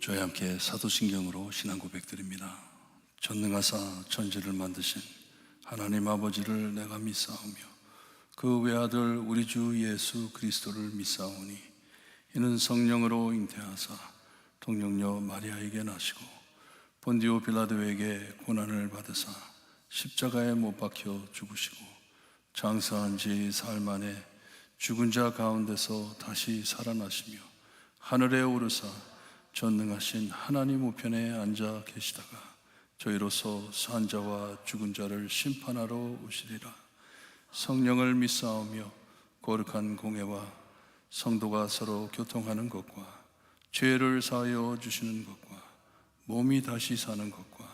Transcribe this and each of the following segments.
저희 함께 사도신경으로 신앙 고백드립니다. 전능하사 천지를 만드신 하나님 아버지를 내가 믿사오며 그 외아들 우리 주 예수 그리스도를 믿사오니 이는 성령으로 잉태하사 동정녀 마리아에게 나시고 본디오 빌라도에게 고난을 받으사 십자가에 못 박혀 죽으시고 장사한 지 사흘 만에 죽은 자 가운데서 다시 살아나시며 하늘에 오르사 전능하신 하나님 우편에 앉아 계시다가 저희로서 산 자와 죽은 자를 심판하러 오시리라. 성령을 믿사오며 거룩한 공회와 성도가 서로 교통하는 것과 죄를 사하여 주시는 것과 몸이 다시 사는 것과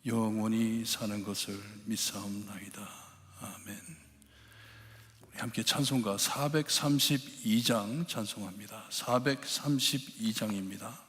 영원히 사는 것을 믿사옵나이다. 아멘. 우리 함께 찬송가 432장 찬송합니다. 432장입니다.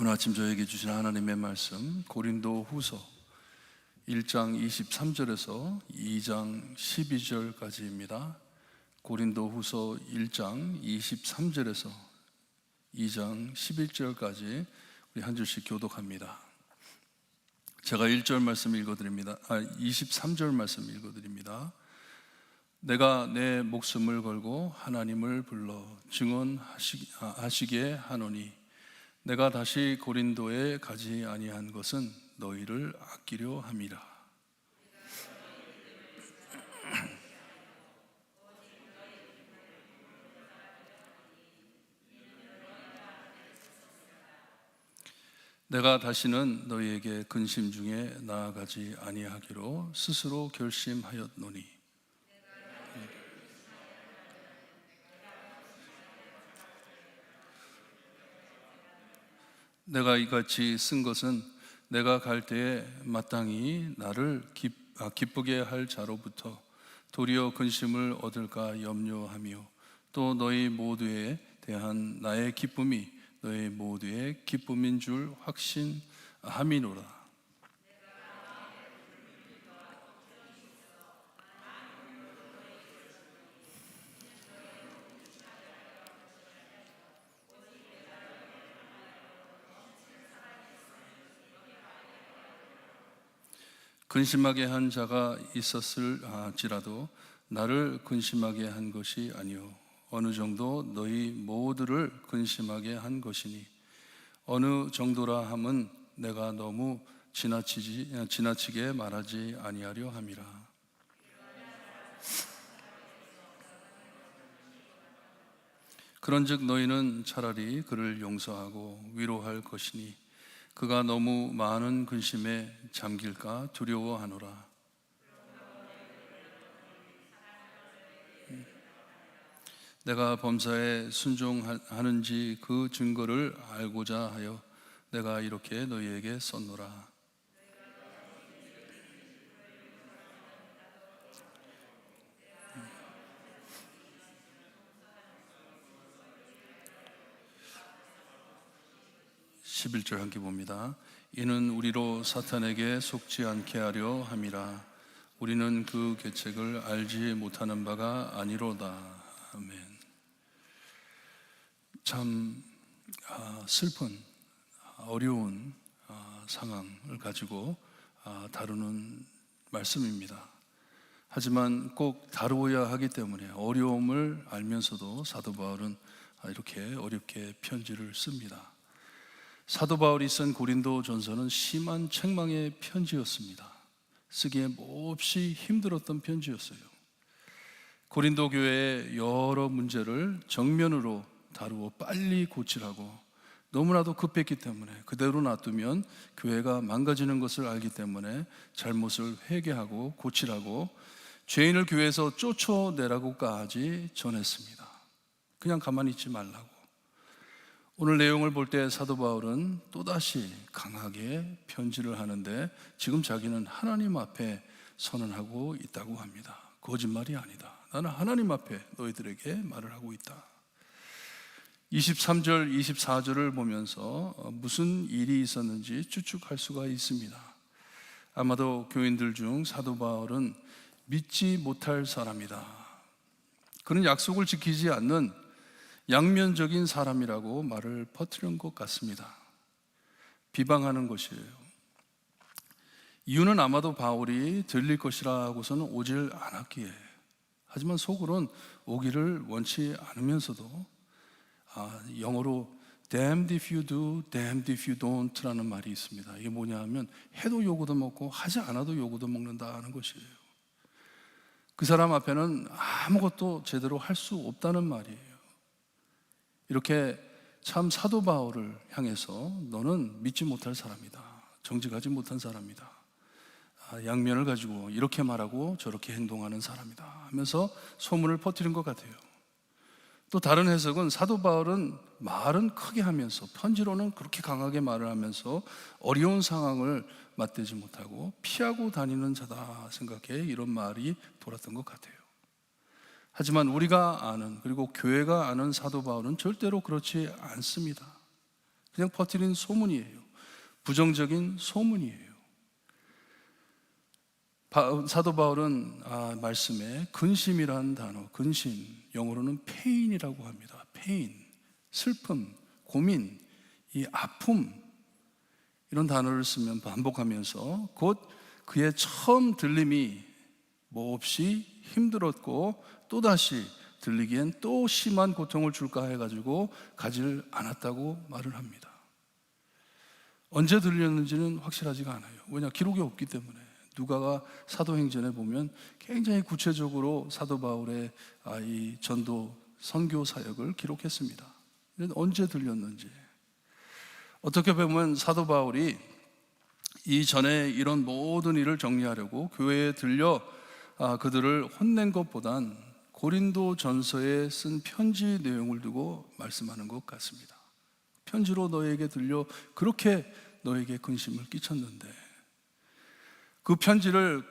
오늘 아침 저에게 주신 하나님의 말씀 고린도 후서 1장 23절에서 2장 12절까지입니다. 고린도 후서 1장 23절에서 2장 11절까지 우리 한 줄씩 교독합니다. 제가 1절 말씀 읽어드립니다. 23절 말씀 읽어드립니다. 내가 내 목숨을 걸고 하나님을 불러 증언하시게 하노니 내가 다시 고린도에 가지 아니한 것은 너희를 아끼려 함이라. 내가 다시는 너희에게 근심 중에 나아가지 아니하기로 스스로 결심하였노니. 내가 이같이 쓴 것은 내가 갈 때에 마땅히 나를 기쁘게 할 자로부터 도리어 근심을 얻을까 염려하며, 또 너희 모두에 대한 나의 기쁨이 너희 모두의 기쁨인 줄 확신함이노라. 근심하게 한 자가 있었을지라도 나를 근심하게 한 것이 아니요 어느 정도 너희 모두를 근심하게 한 것이니, 어느 정도라 함은 내가 너무 지나치게 말하지 아니하려 함이라. 그런즉 너희는 차라리 그를 용서하고 위로할 것이니 그가 너무 많은 근심에 잠길까 두려워하노라. 내가 범사에 순종하는지 그 증거를 알고자 하여 내가 이렇게 너희에게 썼노라. 11절 함께 봅니다. 이는 우리로 사탄에게 속지 않게 하려 함이라. 우리는 그 계책을 알지 못하는 바가 아니로다. 아멘. 참 슬픈 어려운 상황을 가지고 다루는 말씀입니다. 하지만 꼭 다루어야 하기 때문에 어려움을 알면서도 사도 바울은 이렇게 어렵게 편지를 씁니다. 사도 바울이 쓴 고린도 전서는 심한 책망의 편지였습니다. 쓰기에 몹시 힘들었던 편지였어요. 고린도 교회의 여러 문제를 정면으로 다루어 빨리 고치라고, 너무나도 급했기 때문에 그대로 놔두면 교회가 망가지는 것을 알기 때문에 잘못을 회개하고 고치라고, 죄인을 교회에서 쫓아내라고까지 전했습니다. 그냥 가만히 있지 말라고. 오늘 내용을 볼 때 사도 바울은 또다시 강하게 편지를 하는데, 지금 자기는 하나님 앞에 선언하고 있다고 합니다. 거짓말이 아니다. 나는 하나님 앞에 너희들에게 말을 하고 있다. 23절, 24절을 보면서 무슨 일이 있었는지 추측할 수가 있습니다. 아마도 교인들 중 사도 바울은 믿지 못할 사람이다, 그는 약속을 지키지 않는 양면적인 사람이라고 말을 퍼뜨린 것 같습니다. 비방하는 것이에요. 이유는 아마도 바울이 들릴 것이라고서는 오질 않았기에, 하지만 속으론 오기를 원치 않으면서도 영어로 damned if you do, damned if you don't 라는 말이 있습니다. 이게 뭐냐 하면 해도 요구도 먹고 하지 않아도 요구도 먹는다는 것이에요. 그 사람 앞에는 아무것도 제대로 할 수 없다는 말이에요. 이렇게 참 사도 바울을 향해서 너는 믿지 못할 사람이다, 정직하지 못한 사람이다, 양면을 가지고 이렇게 말하고 저렇게 행동하는 사람이다 하면서 소문을 퍼뜨린 것 같아요. 또 다른 해석은 사도 바울은 말은 크게 하면서 편지로는 그렇게 강하게 말을 하면서 어려운 상황을 맞대지 못하고 피하고 다니는 자다 생각해 이런 말이 돌았던 것 같아요. 하지만 우리가 아는, 그리고 교회가 아는 사도 바울은 절대로 그렇지 않습니다. 그냥 퍼뜨린 소문이에요. 부정적인 소문이에요. 사도 바울은 말씀에 근심이라는 단어, 근심, 영어로는 pain이라고 합니다. pain, 슬픔, 고민, 이 아픔, 이런 단어를 쓰면 반복하면서 곧 그의 처음 들림이 몹시 힘들었고 또다시 들리기엔 또 심한 고통을 줄까 해가지고 가지를 않았다고 말을 합니다. 언제 들렸는지는 확실하지가 않아요. 왜냐, 기록이 없기 때문에. 누가가 사도행전에 보면 굉장히 구체적으로 사도 바울의 이 전도 선교 사역을 기록했습니다. 언제 들렸는지, 어떻게 보면 사도 바울이 이전에 이런 모든 일을 정리하려고 교회에 들려 그들을 혼낸 것보단 고린도 전서에 쓴 편지 내용을 두고 말씀하는 것 같습니다. 편지로 너에게 들려 그렇게 너에게 근심을 끼쳤는데 그 편지를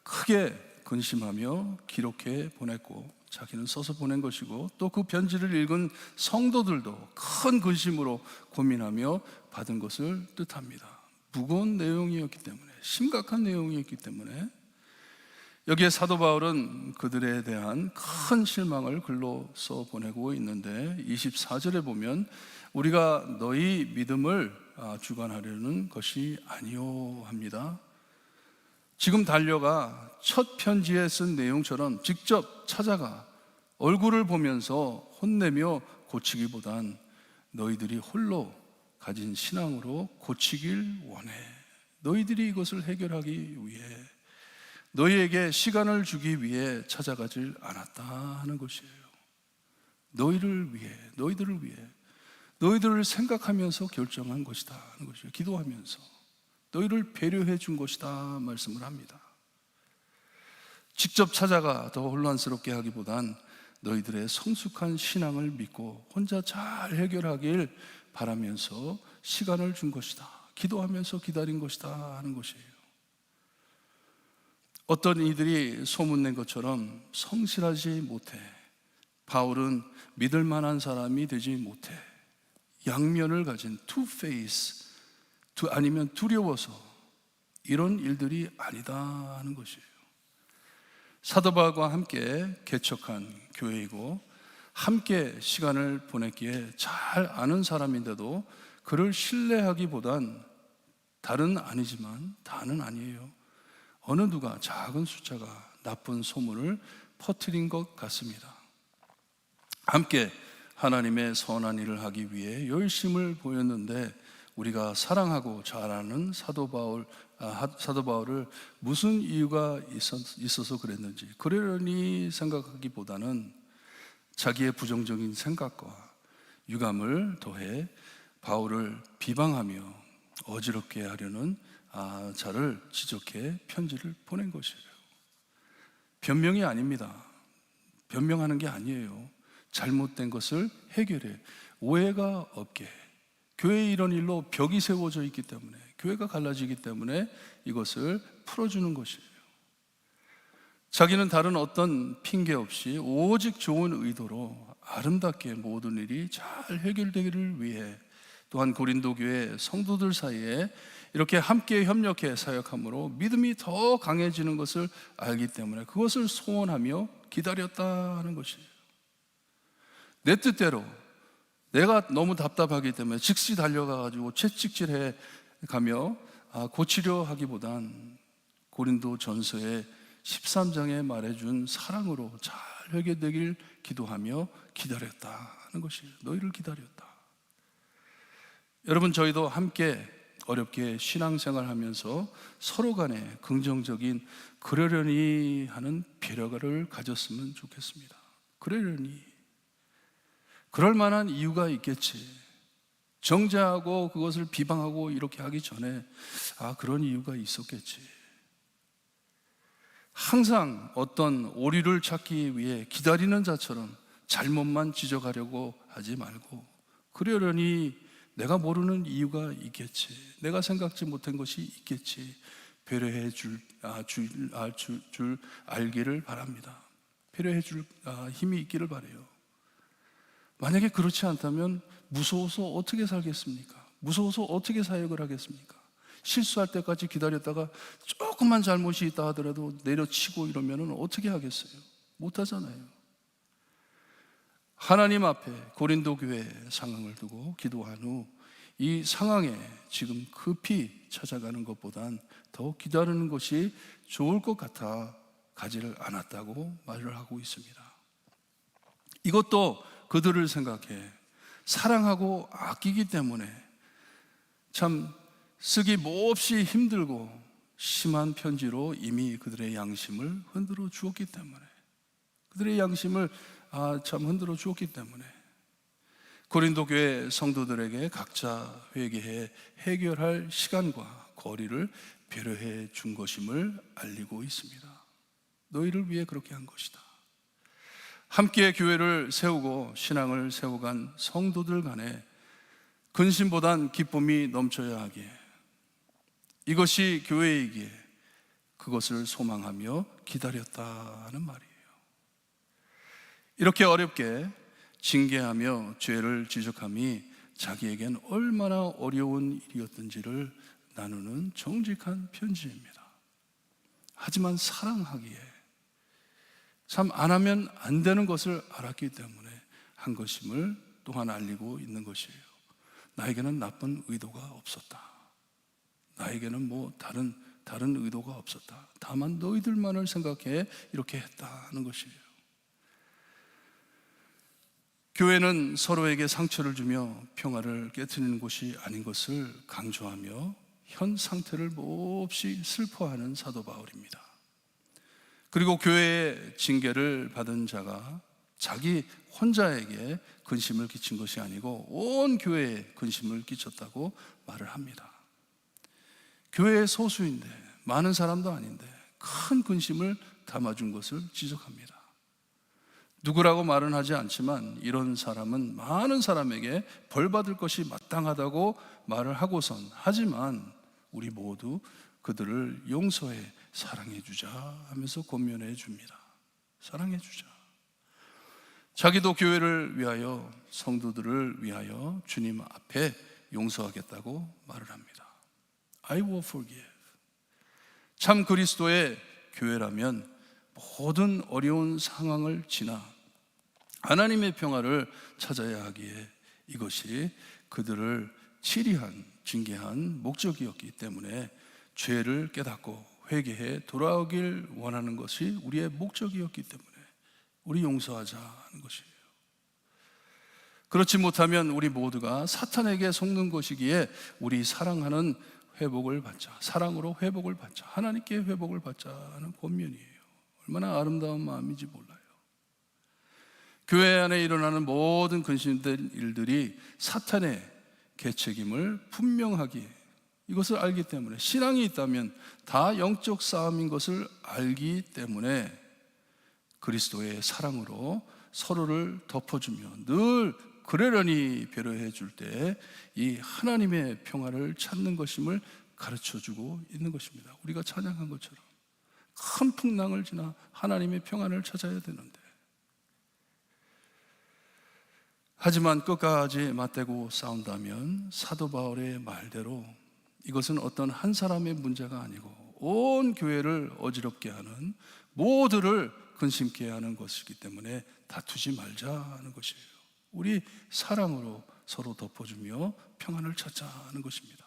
크게 근심하며 기록해 보냈고 자기는 써서 보낸 것이고 또 그 편지를 읽은 성도들도 큰 근심으로 고민하며 받은 것을 뜻합니다. 무거운 내용이었기 때문에, 심각한 내용이었기 때문에 여기에 사도 바울은 그들에 대한 큰 실망을 글로 써 보내고 있는데 24절에 보면 우리가 너희 믿음을 주관하려는 것이 아니요 합니다. 지금 달려가 첫 편지에 쓴 내용처럼 직접 찾아가 얼굴을 보면서 혼내며 고치기보단 너희들이 홀로 가진 신앙으로 고치길 원해. 너희들이 이것을 해결하기 위해 너희에게 시간을 주기 위해 찾아가질 않았다 하는 것이에요. 너희를 위해, 너희들을 위해, 너희들을 생각하면서 결정한 것이다 하는 것이에요. 기도하면서 너희를 배려해 준 것이다 말씀을 합니다. 직접 찾아가 더 혼란스럽게 하기보단 너희들의 성숙한 신앙을 믿고 혼자 잘 해결하길 바라면서 시간을 준 것이다, 기도하면서 기다린 것이다 하는 것이에요. 어떤 이들이 소문낸 것처럼 성실하지 못해, 바울은 믿을 만한 사람이 되지 못해, 양면을 가진 투페이스, 아니면 두려워서 이런 일들이 아니다 하는 것이에요. 사도 바울과 함께 개척한 교회이고 함께 시간을 보냈기에 잘 아는 사람인데도 그를 신뢰하기보단 다는 아니지만 다는 아니에요. 어느 누가 작은 숫자가 나쁜 소문을 퍼뜨린 것 같습니다. 함께 하나님의 선한 일을 하기 위해 열심을 보였는데 우리가 사랑하고 잘 아는 사도 바울을 무슨 이유가 있어서 그랬는지 그러려니 생각하기보다는 자기의 부정적인 생각과 유감을 더해 바울을 비방하며 어지럽게 하려는 자를 지적해 편지를 보낸 것이에요. 변명이 아닙니다. 변명하는 게 아니에요. 잘못된 것을 해결해 오해가 없게. 교회에 이런 일로 벽이 세워져 있기 때문에, 교회가 갈라지기 때문에 이것을 풀어주는 것이에요. 자기는 다른 어떤 핑계 없이 오직 좋은 의도로 아름답게 모든 일이 잘 해결되기를 위해, 또한 고린도 교회 성도들 사이에 이렇게 함께 협력해 사역함으로 믿음이 더 강해지는 것을 알기 때문에 그것을 소원하며 기다렸다 하는 것이에요. 내 뜻대로 내가 너무 답답하기 때문에 즉시 달려가가지고 채찍질해 가며 고치려 하기보단 고린도 전서의 13장에 말해준 사랑으로 잘 해결되길 기도하며 기다렸다 하는 것이에요. 너희를 기다렸다. 여러분, 저희도 함께 어렵게 신앙생활 하면서 서로 간에 긍정적인 그러려니 하는 배려를 가졌으면 좋겠습니다. 그러려니, 그럴 만한 이유가 있겠지. 정죄하고 그것을 비방하고 이렇게 하기 전에 그런 이유가 있었겠지. 항상 어떤 오류를 찾기 위해 기다리는 자처럼 잘못만 지적하려고 하지 말고, 그러려니 내가 모르는 이유가 있겠지, 내가 생각지 못한 것이 있겠지, 배려해 줄 알기를 바랍니다. 배려해 줄 힘이 있기를 바라요. 만약에 그렇지 않다면 무서워서 어떻게 살겠습니까? 무서워서 어떻게 사역을 하겠습니까? 실수할 때까지 기다렸다가 조금만 잘못이 있다 하더라도 내려치고 이러면 어떻게 하겠어요? 못하잖아요. 하나님 앞에 고린도 교회의 상황을 두고 기도한 후 이 상황에 지금 급히 찾아가는 것보단 더 기다리는 것이 좋을 것 같아 가지를 않았다고 말을 하고 있습니다. 이것도 그들을 생각해 사랑하고 아끼기 때문에 참 쓰기 몹시 힘들고 심한 편지로 이미 그들의 양심을 흔들어 주었기 때문에, 그들의 양심을 참 흔들어 주었기 때문에 고린도 교회 성도들에게 각자 회개해 해결할 시간과 거리를 배려해 준 것임을 알리고 있습니다. 너희를 위해 그렇게 한 것이다. 함께 교회를 세우고 신앙을 세워간 성도들 간에 근심보단 기쁨이 넘쳐야 하기에, 이것이 교회이기에 그것을 소망하며 기다렸다는 말이에요. 이렇게 어렵게 징계하며 죄를 지적함이 자기에겐 얼마나 어려운 일이었던지를 나누는 정직한 편지입니다. 하지만 사랑하기에 참 안 하면 안 되는 것을 알았기 때문에 한 것임을 또한 알리고 있는 것이에요. 나에게는 나쁜 의도가 없었다. 나에게는 다른 의도가 없었다. 다만 너희들만을 생각해 이렇게 했다는 것이에요. 교회는 서로에게 상처를 주며 평화를 깨트리는 곳이 아닌 것을 강조하며 현 상태를 몹시 슬퍼하는 사도 바울입니다. 그리고 교회의 징계를 받은 자가 자기 혼자에게 근심을 끼친 것이 아니고 온 교회에 근심을 끼쳤다고 말을 합니다. 교회의 소수인데, 많은 사람도 아닌데 큰 근심을 담아준 것을 지적합니다. 누구라고 말은 하지 않지만 이런 사람은 많은 사람에게 벌 받을 것이 마땅하다고 말을 하고선, 하지만 우리 모두 그들을 용서해 사랑해 주자 하면서 권면해 줍니다. 사랑해 주자. 자기도 교회를 위하여, 성도들을 위하여 주님 앞에 용서하겠다고 말을 합니다. I will forgive. 참 그리스도의 교회라면 모든 어려운 상황을 지나 하나님의 평화를 찾아야 하기에 이것이 그들을 치리한, 징계한 목적이었기 때문에 죄를 깨닫고 회개해 돌아오길 원하는 것이 우리의 목적이었기 때문에 우리 용서하자는 것이에요. 그렇지 못하면 우리 모두가 사탄에게 속는 것이기에 우리 사랑하는 회복을 받자, 사랑으로 회복을 받자, 하나님께 회복을 받자는 권면이에요. 얼마나 아름다운 마음인지 몰라요. 교회 안에 일어나는 모든 근심된 일들이 사탄의 계책임을 분명하게, 이것을 알기 때문에, 신앙이 있다면 다 영적 싸움인 것을 알기 때문에 그리스도의 사랑으로 서로를 덮어주며 늘 그러려니 배려해 줄 때 이 하나님의 평화를 찾는 것임을 가르쳐주고 있는 것입니다. 우리가 찬양한 것처럼 큰 풍랑을 지나 하나님의 평안을 찾아야 되는데, 하지만 끝까지 맞대고 싸운다면 사도 바울의 말대로 이것은 어떤 한 사람의 문제가 아니고 온 교회를 어지럽게 하는, 모두를 근심케 하는 것이기 때문에 다투지 말자는 것이에요. 우리 사랑으로 서로 덮어주며 평안을 찾자는 것입니다.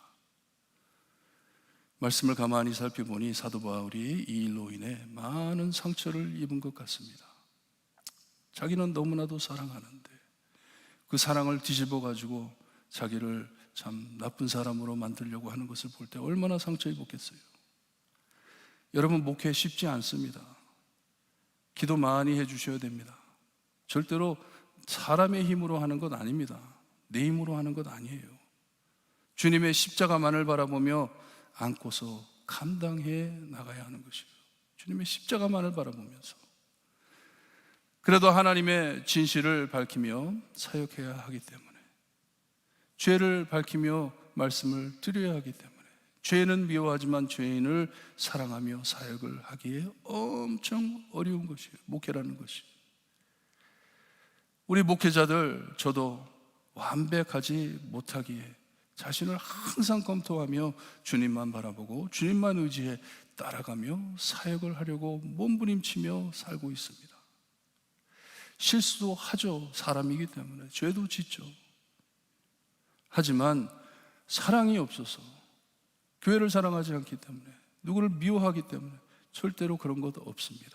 말씀을 가만히 살펴보니 사도 바울이 이 일로 인해 많은 상처를 입은 것 같습니다. 자기는 너무나도 사랑하는데 그 사랑을 뒤집어 가지고 자기를 참 나쁜 사람으로 만들려고 하는 것을 볼 때 얼마나 상처 입었겠어요. 여러분, 목회 쉽지 않습니다. 기도 많이 해주셔야 됩니다. 절대로 사람의 힘으로 하는 것 아닙니다. 내 힘으로 하는 것 아니에요. 주님의 십자가만을 바라보며 안고서 감당해 나가야 하는 것이에요. 주님의 십자가만을 바라보면서. 그래도 하나님의 진실을 밝히며 사역해야 하기 때문에, 죄를 밝히며 말씀을 드려야 하기 때문에, 죄는 미워하지만 죄인을 사랑하며 사역을 하기에 엄청 어려운 것이에요. 목회라는 것이. 우리 목회자들, 저도 완벽하지 못하기에 자신을 항상 검토하며 주님만 바라보고 주님만 의지해 따라가며 사역을 하려고 몸부림치며 살고 있습니다. 실수도 하죠. 사람이기 때문에 죄도 짓죠. 하지만 사랑이 없어서, 교회를 사랑하지 않기 때문에, 누구를 미워하기 때문에 절대로 그런 것 없습니다.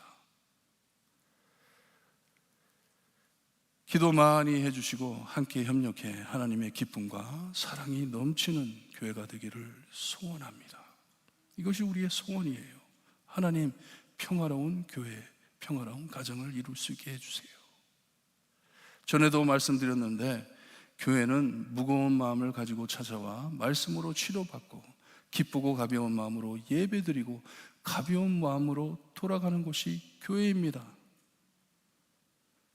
기도 많이 해주시고 함께 협력해 하나님의 기쁨과 사랑이 넘치는 교회가 되기를 소원합니다. 이것이 우리의 소원이에요. 하나님, 평화로운 교회, 평화로운 가정을 이룰 수 있게 해주세요. 전에도 말씀드렸는데 교회는 무거운 마음을 가지고 찾아와 말씀으로 치료받고 기쁘고 가벼운 마음으로 예배드리고 가벼운 마음으로 돌아가는 곳이 교회입니다.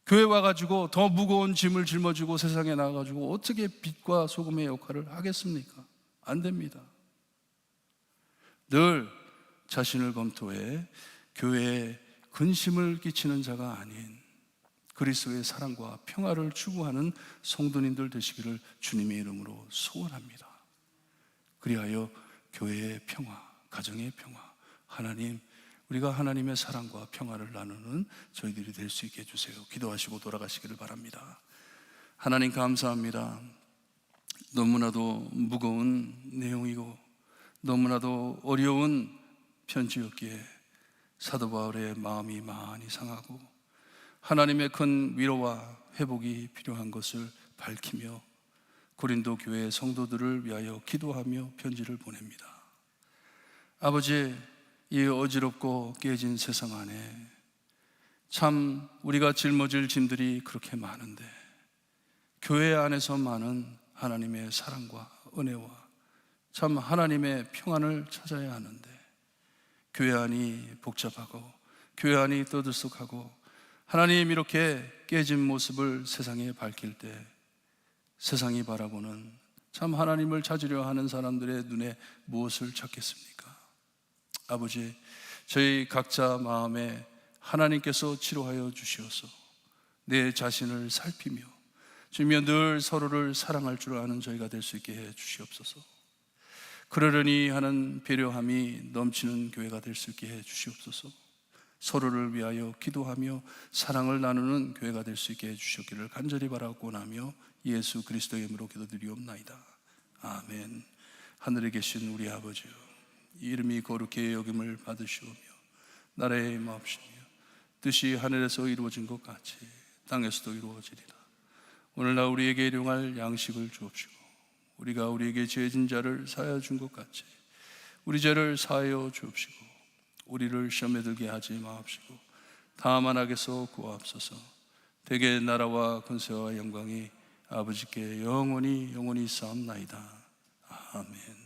교회 와가지고 더 무거운 짐을 짊어지고 세상에 나가가지고 어떻게 빛과 소금의 역할을 하겠습니까? 안 됩니다. 늘 자신을 검토해 교회에 근심을 끼치는 자가 아닌 그리스도의 사랑과 평화를 추구하는 성도님들 되시기를 주님의 이름으로 소원합니다. 그리하여 교회의 평화, 가정의 평화, 우리가 하나님의 사랑과 평화를 나누는 저희들이 될 수 있게 해주세요. 기도하시고 돌아가시기를 바랍니다. 하나님 감사합니다. 너무나도 무거운 내용이고 너무나도 어려운 편지였기에 사도 바울의 마음이 많이 상하고 하나님의 큰 위로와 회복이 필요한 것을 밝히며 고린도 교회 성도들을 위하여 기도하며 편지를 보냅니다. 아버지, 이 어지럽고 깨진 세상 안에 참 우리가 짊어질 짐들이 그렇게 많은데 교회 안에서만은 하나님의 사랑과 은혜와 참 하나님의 평안을 찾아야 하는데 교회 안이 복잡하고 교회 안이 떠들썩하고 하나님 이렇게 깨진 모습을 세상에 밝힐 때 세상이 바라보는 참 하나님을 찾으려 하는 사람들의 눈에 무엇을 찾겠습니까? 아버지, 저희 각자 마음에 하나님께서 치료하여 주시어서 내 자신을 살피며 주며 늘 서로를 사랑할 줄 아는 저희가 될 수 있게 해 주시옵소서. 그러려니 하는 배려함이 넘치는 교회가 될 수 있게 해 주시옵소서. 서로를 위하여 기도하며 사랑을 나누는 교회가 될 수 있게 해 주시기를 간절히 바라고 나며 예수 그리스도의 이름으로 기도드리옵나이다. 아멘. 하늘에 계신 우리 아버지여, 이름이 거룩히 여김을 받으시오며 나라의 임하옵시며 뜻이 하늘에서 이루어진 것 같이 땅에서도 이루어지리라. 오늘날 우리에게 일용할 양식을 주옵시고 우리가 우리에게 죄진 자를 사하여 준 것 같이 우리 죄를 사하여 주옵시고 우리를 시험에 들게 하지 마옵시고 다만 악에서 구하옵소서. 대개 나라와 권세와 영광이 아버지께 영원히 있사옵나이다. 아멘.